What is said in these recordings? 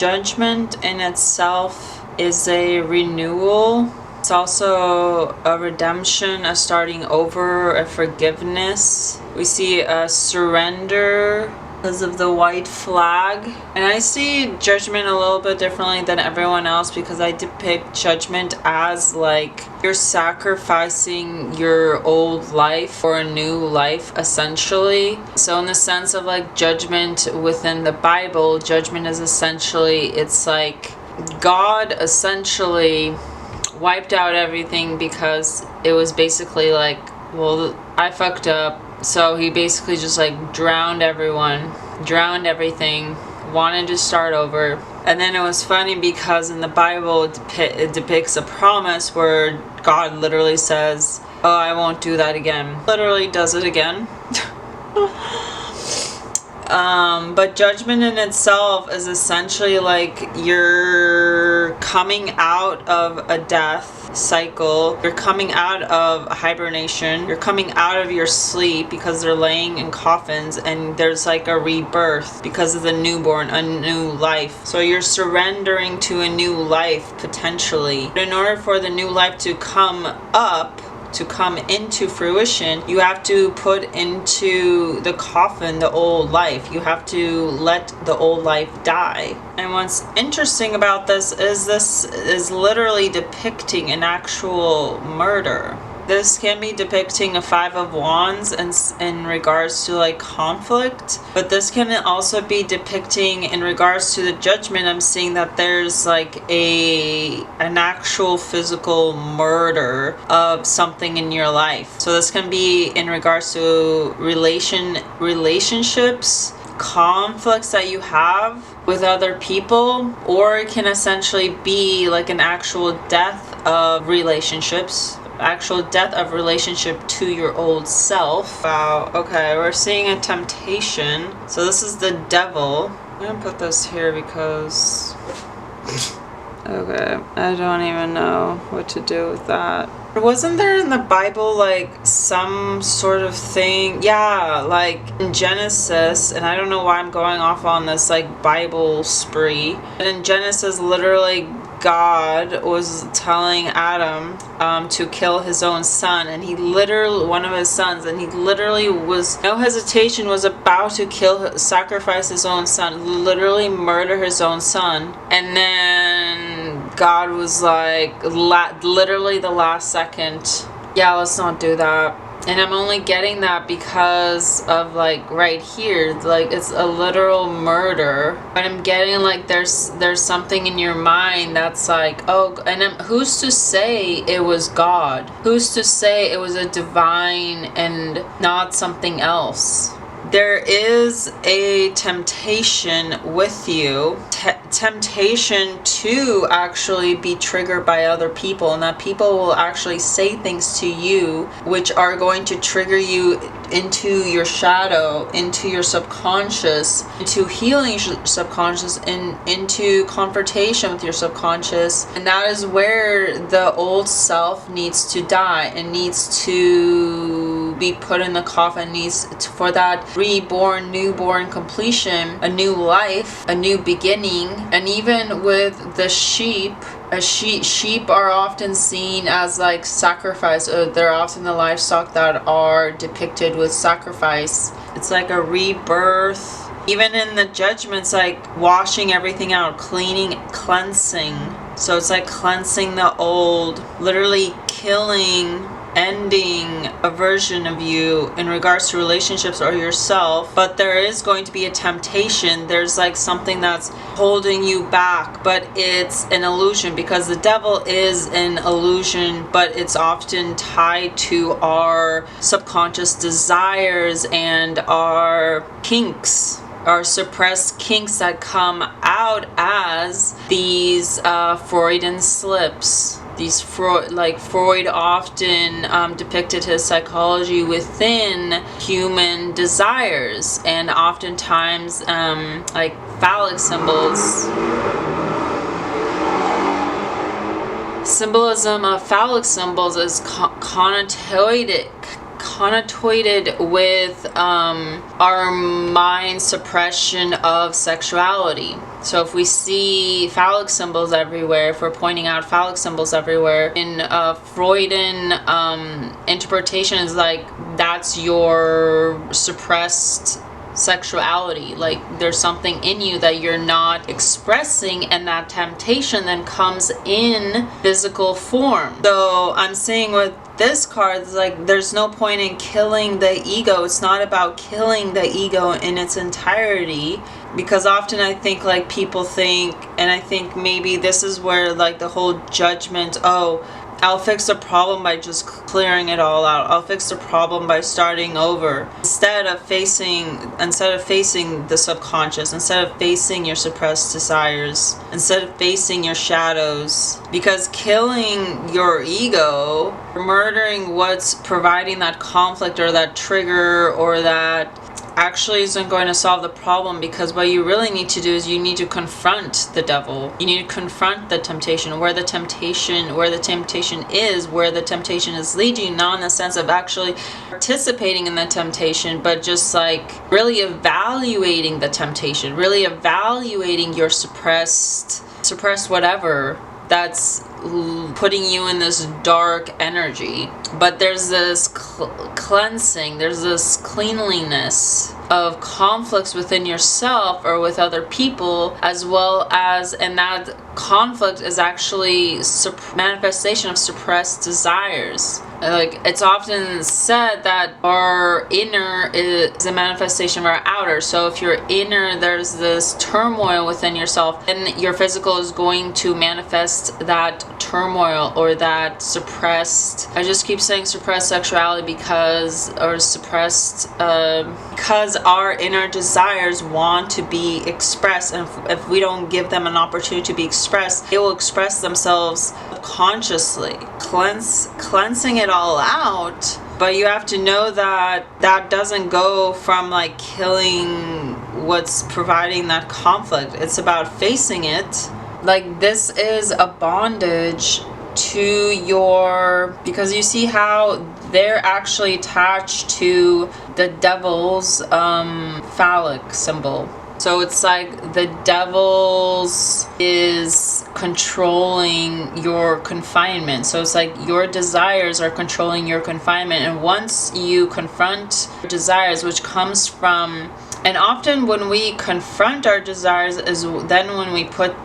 Judgment in itself is a renewal. It's also a redemption, a starting over, a forgiveness. We see a surrender because of the white flag. And I see judgment a little bit differently than everyone else, because I depict judgment as like you're sacrificing your old life for a new life, essentially. So in the sense of like judgment within the Bible, judgment is essentially, it's like God essentially wiped out everything because it was basically like, well, I fucked up. So he basically just like drowned everyone, drowned everything, wanted to start over. And then it was funny because in the Bible it depicts a promise where God literally says, oh, I won't do that again. Literally does it again. But judgment in itself is essentially like you're coming out of a death cycle, you're coming out of hibernation, you're coming out of your sleep because they're laying in coffins, and there's like a rebirth because of the newborn, a new life. So you're surrendering to a new life potentially. But in order for the new life to come up, to come into fruition, you have to put into the coffin the old life. You have to let the old life die. And what's interesting about this is literally depicting an actual murder. This can be depicting a Five of Wands in regards to like conflict, but this can also be depicting in regards to the judgment. I'm seeing that there's like an actual physical murder of something in your life. So this can be in regards to relationships, conflicts that you have with other people, or it can essentially be like an actual death of relationships, actual death of relationship to your old self. Wow, okay, we're seeing a temptation. So this is the devil. I'm gonna put this here because okay, I don't even know what to do with that. Wasn't there in the Bible like some sort of thing? Yeah, like in Genesis, and I don't know why I'm going off on this like Bible spree, but in Genesis, literally God was telling Adam to kill his own son, and he literally, one of his sons, and he literally was, no hesitation, was about to sacrifice his own son, literally murder his own son. And then God was like, literally the last second, yeah, let's not do that. And I'm only getting that because of like right here, like it's a literal murder. But I'm getting like there's something in your mind that's like, oh, and who's to say it was God? Who's to say it was a divine and not something else? There is a temptation with you, temptation to actually be triggered by other people, and that people will actually say things to you which are going to trigger you into your shadow, into your subconscious, into healing your subconscious, and into confrontation with your subconscious. And that is where the old self needs to die and needs to be put in the coffin, for that reborn, newborn completion, a new life, a new beginning. And even with the sheep, sheep are often seen as like sacrifice, or they're often the livestock that are depicted with sacrifice. It's like a rebirth. Even in the judgments, like washing everything out, cleansing. So it's like cleansing the old, literally killing, ending a version of you in regards to relationships or yourself. But there is going to be a temptation. There's like something that's holding you back, but it's an illusion, because the devil is an illusion, but it's often tied to our subconscious desires and our kinks, our suppressed kinks that come out as these Freudian slips. These Freud often depicted his psychology within human desires, and oftentimes like phallic symbols. Symbolism of phallic symbols is connotated with our mind suppression of sexuality. So if we see phallic symbols everywhere, if we're pointing out phallic symbols everywhere, in Freudian interpretation is like that's your suppressed sexuality. Like there's something in you that you're not expressing, and that temptation then comes in physical form. So I'm saying with this card, it's like there's no point in killing the ego. It's not about killing the ego in its entirety, because often I think like people think, and I think maybe this is where like the whole judgment, oh, I'll fix the problem by just clearing it all out. I'll fix the problem by starting over. Instead of facing the subconscious, instead of facing your suppressed desires, instead of facing your shadows. Because killing your ego, murdering what's providing that conflict or that trigger or that actually isn't going to solve the problem, because what you really need to do is you need to confront the devil. You need to confront the temptation, where the temptation is leading you, not in the sense of actually participating in the temptation, but just like really evaluating the temptation, really evaluating your suppressed whatever that's putting you in this dark energy. But there's this cleansing, there's this cleanliness of conflicts within yourself or with other people, as well as, and that conflict is actually manifestation of suppressed desires. Like it's often said that our inner is a manifestation of our outer. So if your inner, there's this turmoil within yourself, and your physical is going to manifest that turmoil or that suppressed, I just keep saying suppressed sexuality because our inner desires want to be expressed, and if we don't give them an opportunity to be expressed, they will express themselves consciously, cleansing it all out. But you have to know that that doesn't go from like killing what's providing that conflict. It's about facing it. Like this is a bondage to because you see how they're actually attached to the devil's phallic symbol. So it's like the devil's is controlling your confinement. So it's like your desires are controlling your confinement. And once you confront desires, which comes from, and often when we confront our desires is then when we put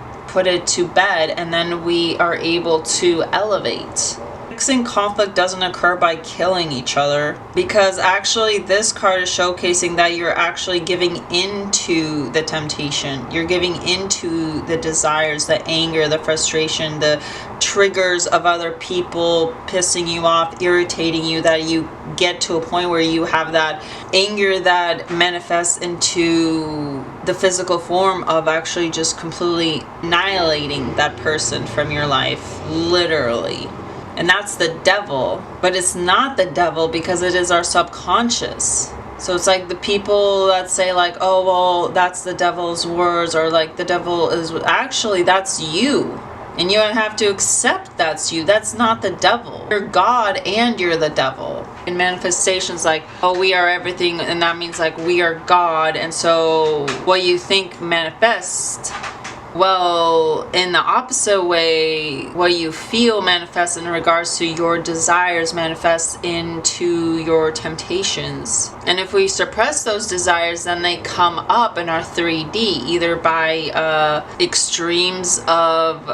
it to bed, and then we are able to elevate. Fixing conflict doesn't occur by killing each other, because actually this card is showcasing that you're actually giving into the temptation. You're giving into the desires, the anger, the frustration, the triggers of other people pissing you off, irritating you, that you get to a point where you have that anger that manifests into the physical form of actually just completely annihilating that person from your life, literally. And that's the devil, but it's not the devil because it is our subconscious. So it's like the people that say like, oh, well, that's the devil's words, or like the devil is, actually that's you. And you have to accept that's you. That's not the devil. You're God and you're the devil. In manifestations like, oh, we are everything, and that means like we are God, and so what you think manifests. Well, in the opposite way, what you feel manifests in regards to your desires manifests into your temptations. And if we suppress those desires, then they come up in our 3D, either by extremes of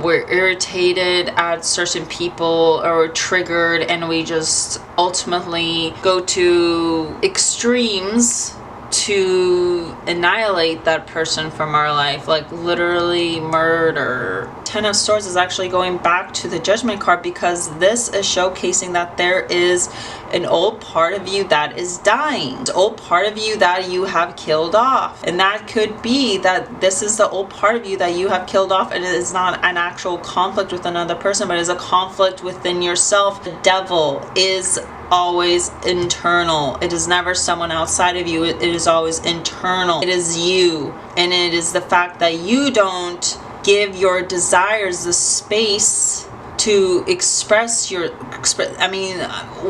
we're irritated at certain people or triggered, and we just ultimately go to extremes to annihilate that person from our life, like literally murder. 10 of Swords is actually going back to the Judgment card, because this is showcasing that there is an old part of you that is dying, an old part of you that you have killed off. And that could be that this is the old part of you that you have killed off, and it is not an actual conflict with another person, but it is a conflict within yourself. The devil is always internal. It is never someone outside of you. It is always internal. It is you. And it is the fact that you don't give your desires the space to express I mean,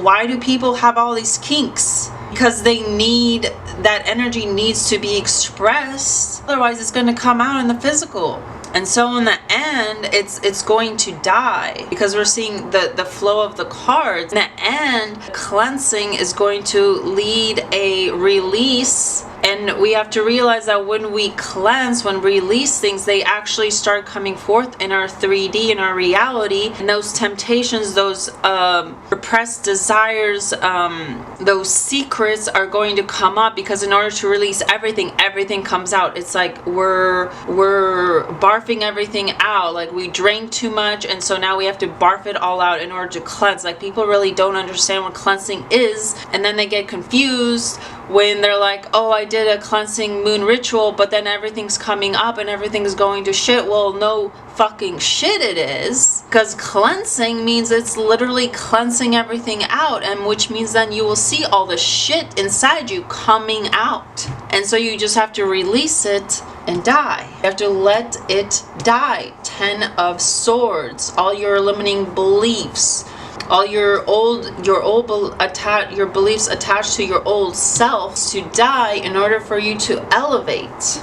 why do people have all these kinks? because that energy needs to be expressed. Otherwise it's going to come out in the physical. And so in the end, it's going to die, because we're seeing the flow of the cards. In the end, cleansing is going to lead a release. And we have to realize that when we cleanse, when we release things, they actually start coming forth in our 3D, in our reality. And those temptations, those repressed desires, those secrets are going to come up, because in order to release everything comes out. It's like we're barfing everything out. Like we drank too much, and so now we have to barf it all out in order to cleanse. Like people really don't understand what cleansing is, and then they get confused when they're like, oh, I did a cleansing moon ritual, but then everything's coming up and everything's going to shit. Well, no fucking shit it is, because cleansing means it's literally cleansing everything out, and which means then you will see all the shit inside you coming out. And so you just have to release it and die. You have to let it die. 10 of Swords, all your limiting beliefs, all your beliefs attached to your old self to die in order for you to elevate.